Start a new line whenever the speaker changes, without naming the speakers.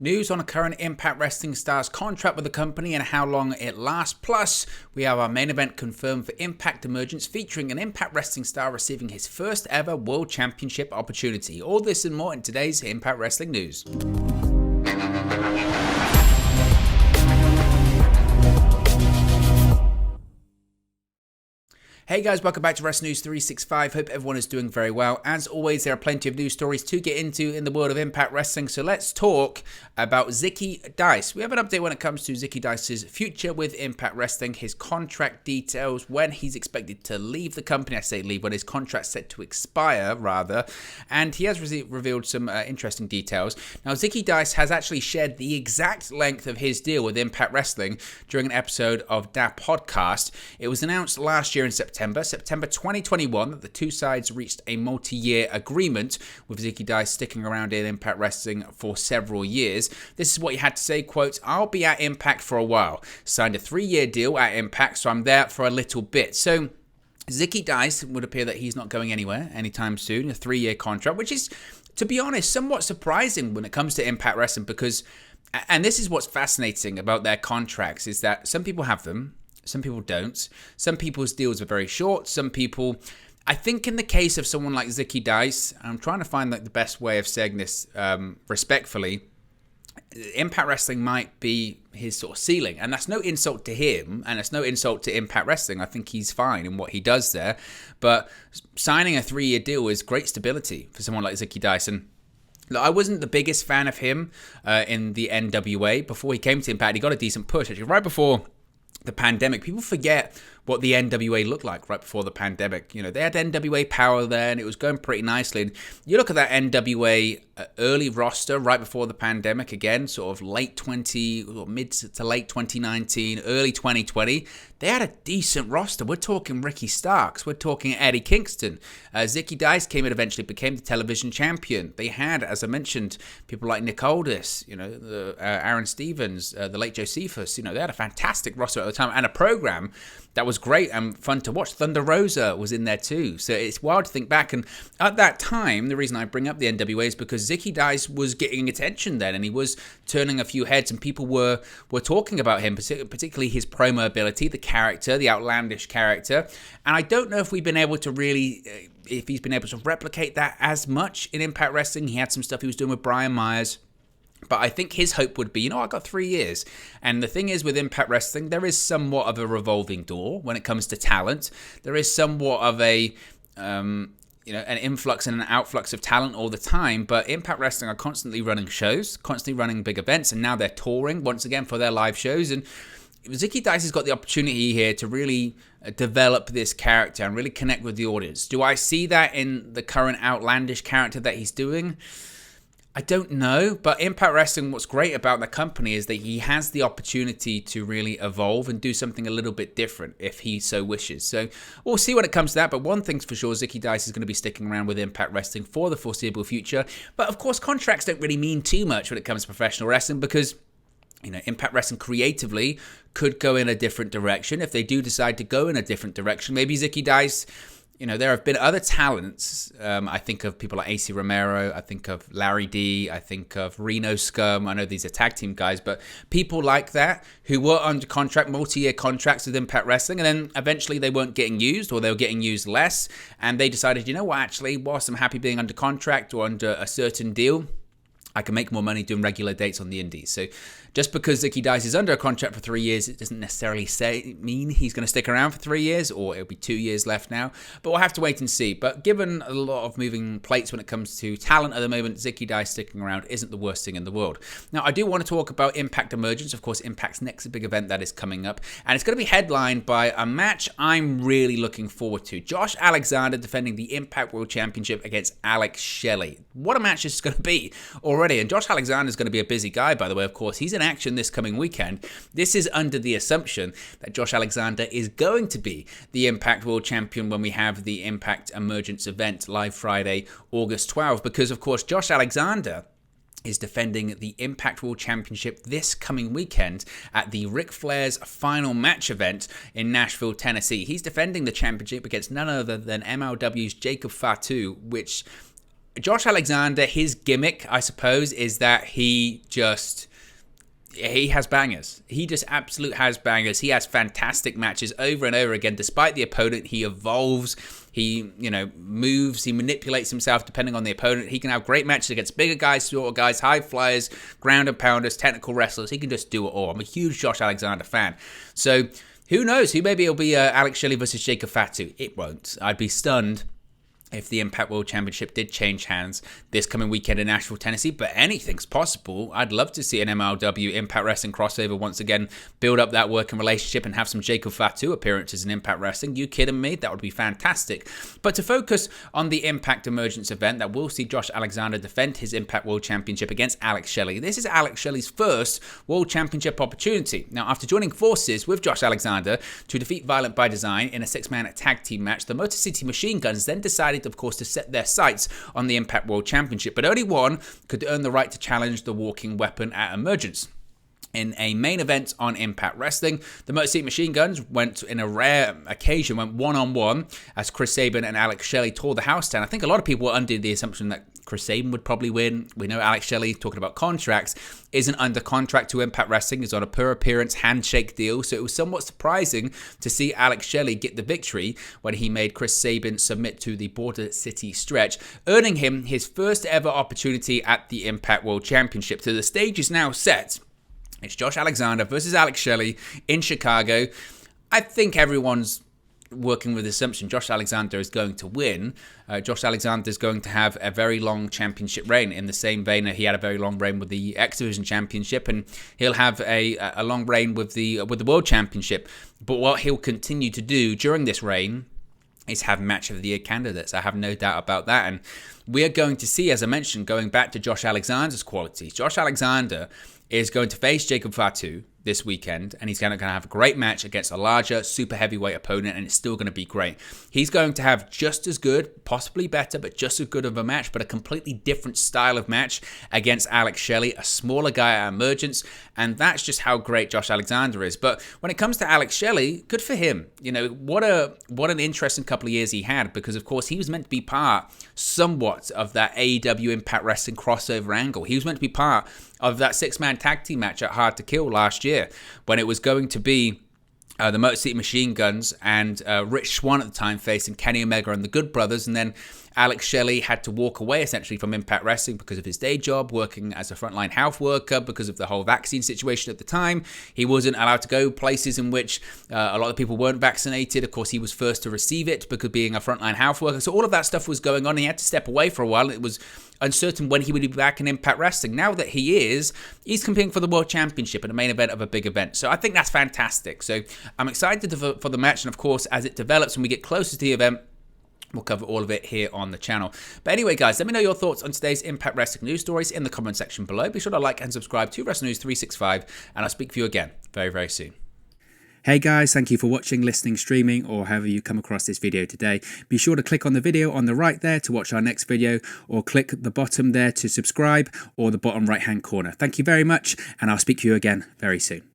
News on a current Impact Wrestling star's contract with the company and how long it lasts. Plus, we have our main event confirmed for Impact Emergence, featuring an Impact Wrestling star receiving his first ever World Championship opportunity. All this and more in today's Impact Wrestling News. Hey guys, welcome back to Wrestling News 365. Hope everyone is doing very well. As always, there are plenty of news stories to get into in the world of Impact Wrestling. So let's talk about Zicky Dice. We have an update when it comes to Zicky Dice's future with Impact Wrestling, his contract details, when he's expected to leave the company. I say leave, when his contract's set to expire, rather. And he has revealed some interesting details. Now, Zicky Dice has actually shared the exact length of his deal with Impact Wrestling during an episode of that podcast. It was announced last year in September 2021, that the two sides reached a multi-year agreement, with Zicky Dice sticking around in Impact Wrestling for several years. This is what he had to say, quote, "I'll be at Impact for a while. Signed a 3-year deal at Impact, so I'm there for a little bit." So Zicky Dice would appear that he's not going anywhere anytime soon, a 3-year contract, which is, to be honest, somewhat surprising when it comes to Impact Wrestling, because, and this is what's fascinating about their contracts, is that some people have them, some people don't. Some people's deals are very short. Some people, I think in the case of someone like Zicky Dice, I'm trying to find the best way of saying this respectfully, Impact Wrestling might be his sort of ceiling. And that's no insult to him, and it's no insult to Impact Wrestling. I think he's fine in what he does there. But signing a 3-year deal is great stability for someone like Zicky Dice. And look, I wasn't the biggest fan of him in the NWA. Before he came to Impact, he got a decent push. Actually, right before the pandemic, people forget what the NWA looked like right before the pandemic. You know, they had NWA Power there, and it was going pretty nicely. And you look at that NWA early roster right before the pandemic, again, sort of mid to late 2019, early 2020. They had a decent roster. We're talking Ricky Starks. We're talking Eddie Kingston. Zicky Dice came and eventually became the television champion. They had, as I mentioned, people like Nick Aldis, Aaron Stevens, the late Josephus. They had a fantastic roster at the time, and a program that was great and fun to watch. Thunder Rosa was in there too. So it's wild to think back. And at that time, the reason I bring up the NWA is because Zicky Dice was getting attention then, and he was turning a few heads, and people were talking about him, particularly his promo ability, the character, the outlandish character. And I don't know if we've been able to really, if he's been able to replicate that as much in Impact Wrestling. He had some stuff he was doing with Brian Myers. But I think his hope would be, I got 3 years. And the thing is, with Impact Wrestling, there is somewhat of a revolving door when it comes to talent. There is somewhat of an influx and an outflux of talent all the time. But Impact Wrestling are constantly running shows, constantly running big events, and now they're touring once again for their live shows. And Zicky Dice has got the opportunity here to really develop this character and really connect with the audience. Do I see that in the current outlandish character that he's doing? I don't know, but Impact Wrestling, what's great about the company is that he has the opportunity to really evolve and do something a little bit different if he so wishes. So we'll see when it comes to that, but one thing's for sure, Zicky Dice is going to be sticking around with Impact Wrestling for the foreseeable future. But of course, contracts don't really mean too much when it comes to professional wrestling, because Impact Wrestling creatively could go in a different direction. If they do decide to go in a different direction, maybe Zicky Dice, there have been other talents. I think of people like AC Romero. I think of Larry D. I think of Reno Scum. I know these are tag team guys, but people like that who were under contract, multi-year contracts with Impact Wrestling, and then eventually they weren't getting used, or they were getting used less, and they decided, actually, whilst I'm happy being under contract or under a certain deal, I can make more money doing regular dates on the indies. So just because Zicky Dice is under a contract for 3 years, it doesn't necessarily mean he's going to stick around for 3 years, or it'll be 2 years left now. But we'll have to wait and see. But given a lot of moving plates when it comes to talent at the moment, Zicky Dice sticking around isn't the worst thing in the world. Now, I do want to talk about Impact Emergence, of course, Impact's next big event that is coming up. And it's going to be headlined by a match I'm really looking forward to. Josh Alexander defending the Impact World Championship against Alex Shelley. What a match this is going to be already. And Josh Alexander is going to be a busy guy, by the way, of course. He's in action this coming weekend. This is under the assumption that Josh Alexander is going to be the Impact World Champion when we have the Impact Emergence event live Friday, August 12th, because, of course, Josh Alexander is defending the Impact World Championship this coming weekend at the Ric Flair's Final Match event in Nashville, Tennessee. He's defending the championship against none other than MLW's Jacob Fatu, which Josh Alexander, his gimmick, I suppose, is that he has bangers. He just absolute has bangers. He has fantastic matches over and over again. Despite the opponent, he evolves. He, moves. He manipulates himself depending on the opponent. He can have great matches against bigger guys, shorter guys, high flyers, ground and pounders, technical wrestlers. He can just do it all. I'm a huge Josh Alexander fan. So who knows? Maybe it'll be Alex Shelley versus Jacob Fatu. It won't. I'd be stunned if the Impact World Championship did change hands this coming weekend in Nashville, Tennessee, but anything's possible. I'd love to see an MLW Impact Wrestling crossover once again, build up that working relationship and have some Jacob Fatu appearances in Impact Wrestling. You kidding me? That would be fantastic. But to focus on the Impact Emergence event that will see Josh Alexander defend his Impact World Championship against Alex Shelley. This is Alex Shelley's first World Championship opportunity. Now, after joining forces with Josh Alexander to defeat Violent by Design in a 6-man tag team match, the Motor City Machine Guns then decided, of course, to set their sights on the Impact World Championship, but only one could earn the right to challenge the Walking Weapon at Emergence. In a main event on Impact Wrestling, the Motor City Machine Guns went, in a rare occasion, went one-on-one as Chris Sabin and Alex Shelley tore the house down. I think a lot of people were under the assumption that Chris Sabin would probably win. We know Alex Shelley, talking about contracts, isn't under contract to Impact Wrestling. He's on a per-appearance handshake deal, so it was somewhat surprising to see Alex Shelley get the victory when he made Chris Sabin submit to the Border City stretch, earning him his first ever opportunity at the Impact World Championship. So the stage is now set. It's Josh Alexander versus Alex Shelley in Chicago. I think everyone's working with the assumption Josh Alexander is going to win. Josh Alexander is going to have a very long championship reign, in the same vein that he had a very long reign with the X Division Championship, and he'll have a long reign with the World Championship. But what he'll continue to do during this reign is have match of the year candidates. I have no doubt about that. And we are going to see, as I mentioned, going back to Josh Alexander's qualities, Josh Alexander is going to face Jacob Fatu this weekend, and he's going to have a great match against a larger, super heavyweight opponent, and it's still going to be great. He's going to have just as good, possibly better, but just as good of a match, but a completely different style of match against Alex Shelley, a smaller guy at Emergence, and that's just how great Josh Alexander is. But when it comes to Alex Shelley, good for him. What an interesting couple of years he had, because of course he was meant to be part somewhat of that AEW Impact Wrestling crossover angle. He was meant to be part of that 6-man tag team match at Hard to Kill last year, when it was going to be the Motor City Machine Guns and Rich Swann at the time facing Kenny Omega and the Good Brothers, and then Alex Shelley had to walk away essentially from Impact Wrestling because of his day job, working as a frontline health worker, because of the whole vaccine situation at the time. He wasn't allowed to go places in which a lot of people weren't vaccinated. Of course, he was first to receive it because being a frontline health worker. So all of that stuff was going on. He had to step away for a while. It was uncertain when he would be back in Impact Wrestling. Now that he's competing for the World Championship in the main event of a big event. So I think that's fantastic. So I'm excited for the match. And of course, as it develops and we get closer to the event, we'll cover all of it here on the channel. But anyway, guys, let me know your thoughts on today's Impact Wrestling news stories in the comment section below. Be sure to like and subscribe to Wrestling News 365, and I'll speak to you again very, very soon. Hey guys, thank you for watching, listening, streaming, or however you come across this video today. Be sure to click on the video on the right there to watch our next video, or click the bottom there to subscribe, or the bottom right hand corner. Thank you very much, and I'll speak to you again very soon.